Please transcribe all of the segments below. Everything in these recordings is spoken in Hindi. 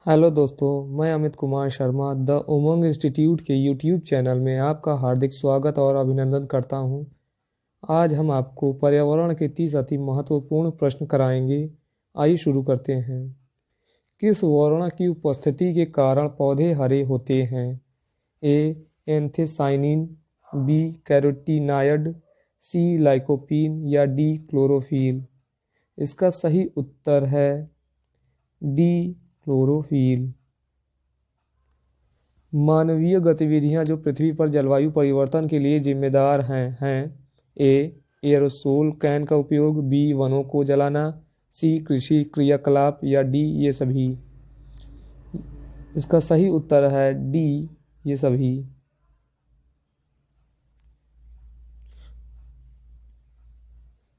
हेलो दोस्तों, मैं Amit Kumar Sharma the Umang institute के यूट्यूब चैनल में आपका हार्दिक स्वागत और अभिनंदन करता हूं। आज हम आपको पर्यावरण के 30 अति महत्वपूर्ण प्रश्न कराएंगे। आइए शुरू करते हैं। किस वर्ण की उपस्थिति के कारण पौधे हरे होते हैं? ए एंथ्साइनिन, बी कैरोटीनॉयड, सी लाइकोपीन या डी क्लोरोफिल। इसका सही उत्तर है डी क्लोरोफिल। मानवीय गतिविधियां जो पृथ्वी पर जलवायु परिवर्तन के लिए जिम्मेदार हैं ए एयरोसोल कैन का उपयोग, बी वनों को जलाना, सी कृषि क्रियाकलाप या डी ये सभी। इसका सही उत्तर है डी ये सभी।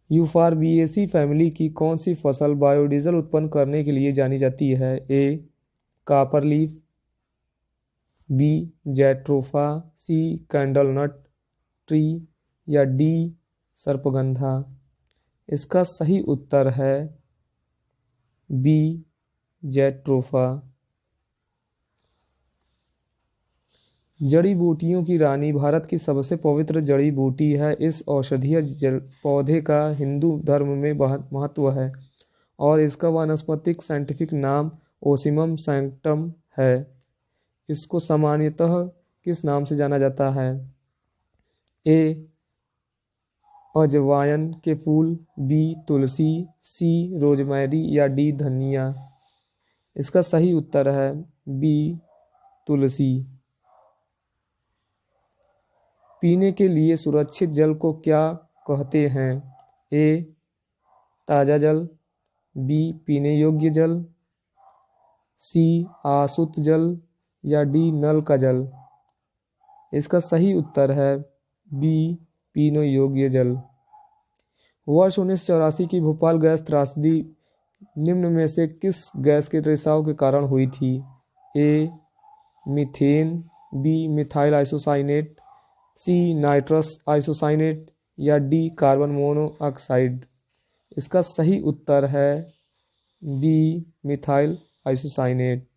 यूफारबिएसी फैमिली की कौन सी फसल बायोडीजल उत्पन्न करने के लिए जानी जाती है? ए कापरलीफ, बी जैट्रोफा, सी कैंडलनट ट्री या डी सर्पगंधा। इसका सही उत्तर है बी जैट्रोफा। जड़ी बूटियों की रानी भारत की सबसे पवित्र जड़ी बूटी है। इस औषधीय पौधे का हिंदू धर्म में बहुत महत्व है और इसका वानस्पतिक साइंटिफिक नाम ओसिमम सैंक्टम है। इसको सामान्यतः किस नाम से जाना जाता है? ए अजवायन के फूल, बी तुलसी, सी रोजमेरी या डी धनिया। इसका सही उत्तर है बी तुलसी। पीने के लिए सुरक्षित जल को क्या कहते हैं? ए ताज़ा जल, बी पीने योग्य जल, सी आसुत जल या डी नल का जल। इसका सही उत्तर है बी पीने योग्य जल। वर्ष 1984 की भोपाल गैस त्रासदी निम्न में से किस गैस के रिसाव के कारण हुई थी? A methane, B methyl isocyanate, C nitrous isocyanate या डी कार्बन मोनोऑक्साइड। इसका सही उत्तर है बी मिथाइल आइसोसाइनेट।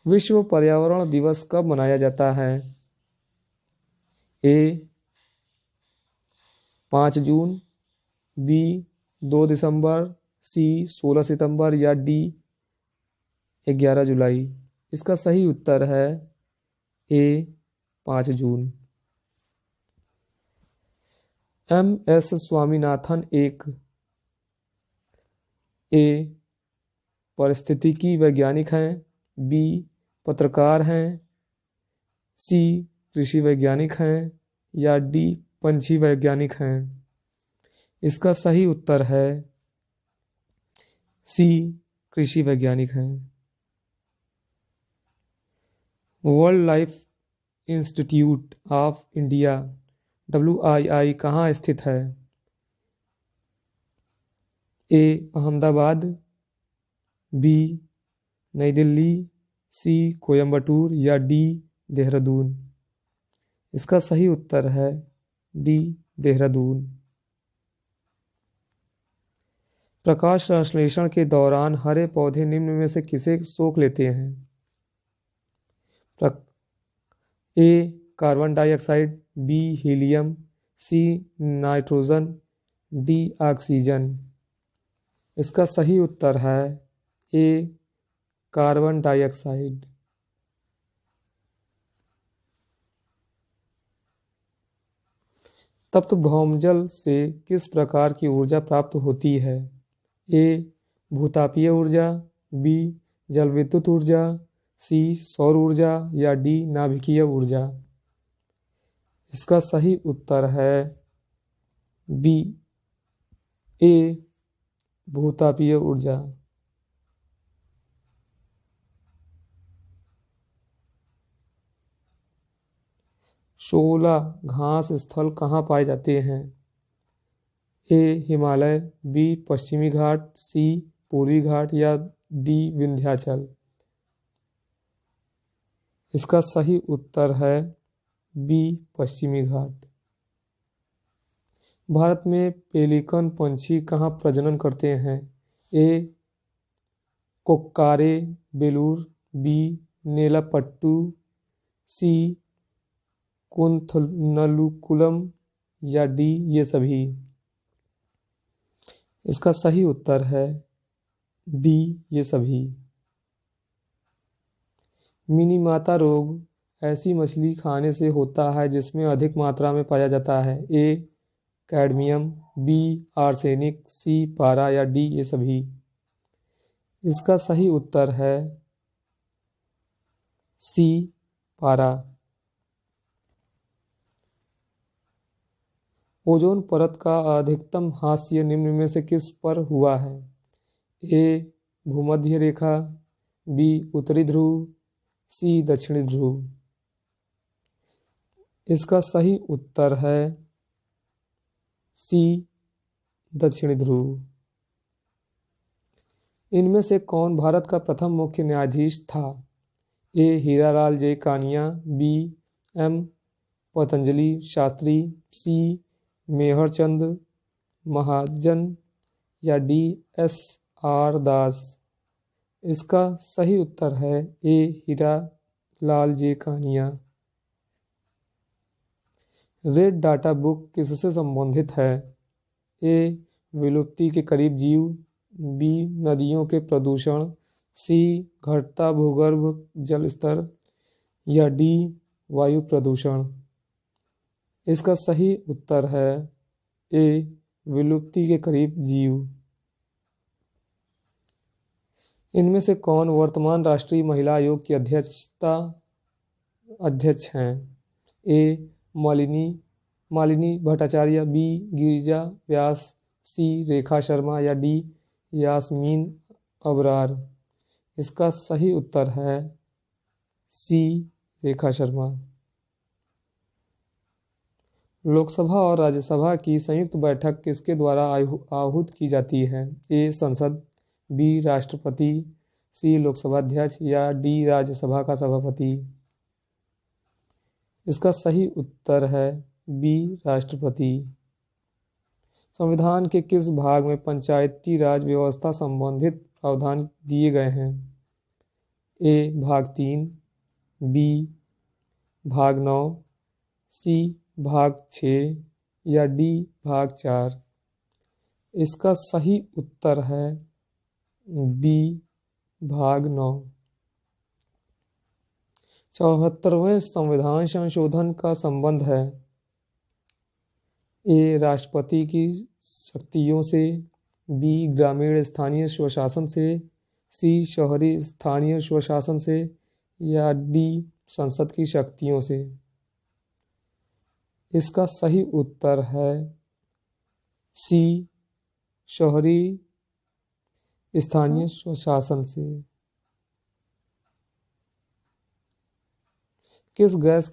विश्व पर्यावरण दिवस कब मनाया जाता है? ए 5 जून, बी 2 दिसंबर, सी 16 सितंबर या डी 11 जुलाई। इसका सही उत्तर है ए 5 जून। एम एस स्वामीनाथन एक ए पारिस्थितिकी वैज्ञानिक हैं, बी पत्रकार हैं, सी कृषि वैज्ञानिक हैं या डी पंछी वैज्ञानिक हैं। इसका सही उत्तर है सी कृषि वैज्ञानिक हैं। World life institute of India WII कहाँ स्थित है? ए अहमदाबाद, बी नई दिल्ली, सी कोयम्बटूर या डी देहरादून। इसका सही उत्तर है डी देहरादून। प्रकाश संश्लेषण के दौरान हरे पौधे निम्न में से किसे सोख लेते हैं? A carbon dioxide, B helium, C nitrogen, D oxygen. इसका सही उत्तर है ए कार्बन डाइऑक्साइड। तप्त भौमजल से किस प्रकार की ऊर्जा प्राप्त होती है? ए भूतापीय ऊर्जा, बी जल विद्युत ऊर्जा, सी सौर ऊर्जा या डी नाभिकीय ऊर्जा। इसका सही उत्तर है बी ए भूतापीय ऊर्जा। शोला घास स्थल कहाँ पाए जाते हैं? ए हिमालय, बी पश्चिमी घाट, सी पूर्वी घाट या डी विंध्याचल। इसका सही उत्तर है बी पश्चिमी घाट। भारत में पेलिकन पंछी कहाँ प्रजनन करते हैं? ए कोक्कारे बेलूर, बी नेलापट्टू, सी कुंथलकुलम या डी ये सभी। इसका सही उत्तर है डी ये सभी। मिनीमाता रोग ऐसी मछली खाने से होता है जिसमें अधिक मात्रा में पाया जाता है। ए कैडमियम, बी आर्सेनिक, सी पारा या डी ये सभी। इसका सही उत्तर है सी पारा। ओजोन परत का अधिकतम हास्य निम्न में से किस पर हुआ है? ए भूमध्य रेखा, बी उत्तरी ध्रुव, सी दक्षिणी ध्रुव। इसका सही उत्तर है सी दक्षिणी ध्रुव। इनमें से कौन भारत का प्रथम मुख्य न्यायाधीश था? ए हीरालाल जे कानिया, बी एम पतंजलि शास्त्री, सी मेहरचंद महाजन या डी एस आर दास। इसका सही उत्तर है ए हीरालाल जे कानिया। रेड डाटा बुक किससे संबंधित है? ए विलुप्ति के करीब जीव, बी नदियों के प्रदूषण, सी घटता भूगर्भ जल स्तर या डी वायु प्रदूषण। इसका सही उत्तर है ए विलुप्ति के करीब जीव। इनमें से कौन वर्तमान राष्ट्रीय महिला आयोग की अध्यक्ष हैं? ए मालिनी भट्टाचार्य, बी गिरिजा व्यास, सी रेखा शर्मा या डी यास्मीन अबरार। इसका सही उत्तर है सी रेखा शर्मा। लोकसभा और राज्यसभा की संयुक्त बैठक किसके द्वारा आहूत की जाती है? ए संसद, बी राष्ट्रपति, सी लोकसभा अध्यक्ष या डी राज्यसभा का सभापति। इसका सही उत्तर है बी राष्ट्रपति। संविधान के किस भाग में पंचायती राज व्यवस्था संबंधित प्रावधान दिए गए हैं? ए भाग 3, बी भाग 9, सी भाग 6 या डी भाग 4। इसका सही उत्तर है बी भाग 9। 74वें संविधान संशोधन का संबंध है? ए राष्ट्रपति की शक्तियों से, बी ग्रामीण स्थानीय स्वशासन से, सी शहरी स्थानीय स्वशासन से या डी संसद की शक्तियों से। इसका सही उत्तर है सी शहरी स्थानीय स्वशासन से। किस गैस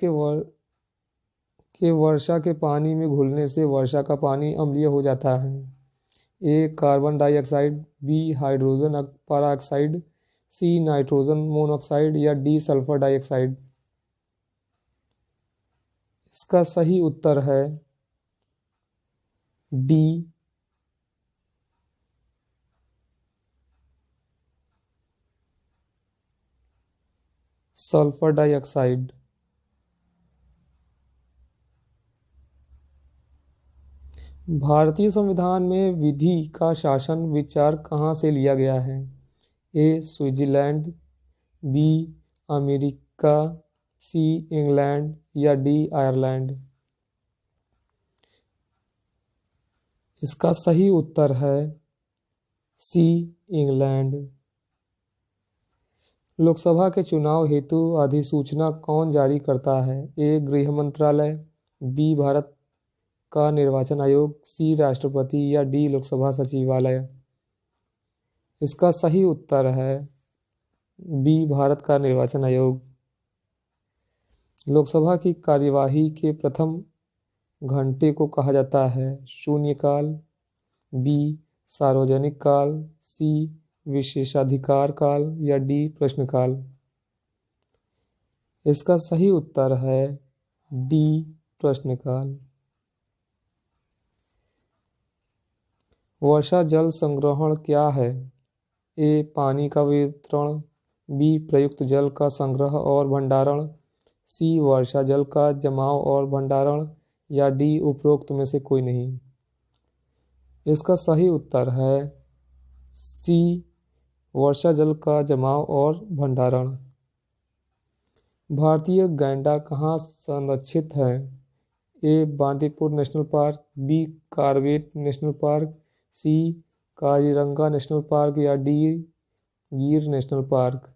के वर्षा के पानी में घुलने से वर्षा का पानी अम्लीय हो जाता है? A carbon dioxide, B hydrogen peroxide, C nitrogen monoxide या डी सल्फर डाइऑक्साइड। इसका सही उत्तर है डी सल्फर डाइऑक्साइड। भारतीय संविधान में विधि का शासन विचार कहाँ से लिया गया है? A Switzerland, B America, C England या डी आयरलैंड। इसका सही उत्तर है सी इंग्लैंड। लोकसभा के चुनाव हेतु अधिसूचना कौन जारी करता है? ए गृह मंत्रालय, बी भारत का निर्वाचन आयोग, सी राष्ट्रपति या डी लोकसभा सचिवालय। इसका सही उत्तर है बी भारत का निर्वाचन आयोग। लोकसभा की कार्यवाही के प्रथम घंटे को कहा जाता है शून्यकाल, बी सार्वजनिक काल, सी विशेषाधिकार काल या डी प्रश्नकाल। इसका सही उत्तर है डी प्रश्नकाल। वर्षा जल संग्रहण क्या है? ए पानी का वितरण, बी प्रयुक्त जल का संग्रह और भंडारण, सी वर्षा जल का जमाव और भंडारण, या डी उपरोक्त में से कोई नहीं। इसका सही उत्तर है सी वर्षा जल का जमाव और भंडारण। भारतीय गैंडा कहाँ संरक्षित है? A Bandipur national park, B Corbett national park, C Kaziranga national park, या डी गिर नेशनल पार्क।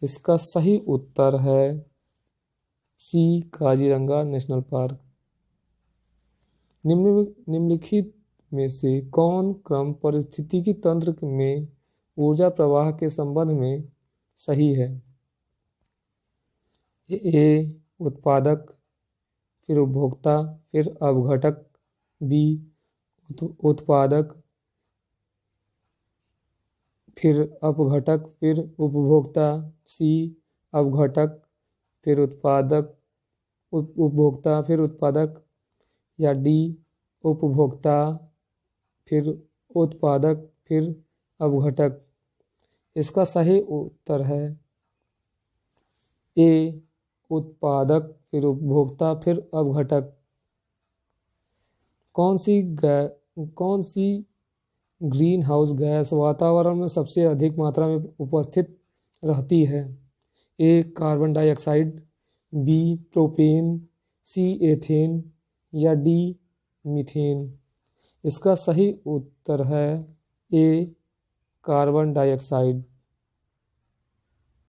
इसका सही उत्तर है सी काजीरंगा नेशनल पार्क। निम्नलिखित में से कौन क्रम पारिस्थितिकी तंत्र में ऊर्जा प्रवाह के संबंध में सही है? ए उत्पादक, फिर उपभोक्ता, फिर अपघटक, बी उत्पादक, फिर अपघटक, फिर उपभोक्ता, सी अपघटक, फिर उत्पादक, उपभोक्ता, फिर उत्पादक, या डी उपभोक्ता, फिर उत्पादक, फिर अपघटक। इसका सही उत्तर है ए उत्पादक, फिर उपभोक्ता, फिर अपघटक। कौन सी ग्रीन हाउस गैस वातावरण में सबसे अधिक मात्रा में उपस्थित रहती है? A carbon dioxide, B propane, C ethane, या डी मीथेन। इसका सही उत्तर है ए कार्बन डाइऑक्साइड।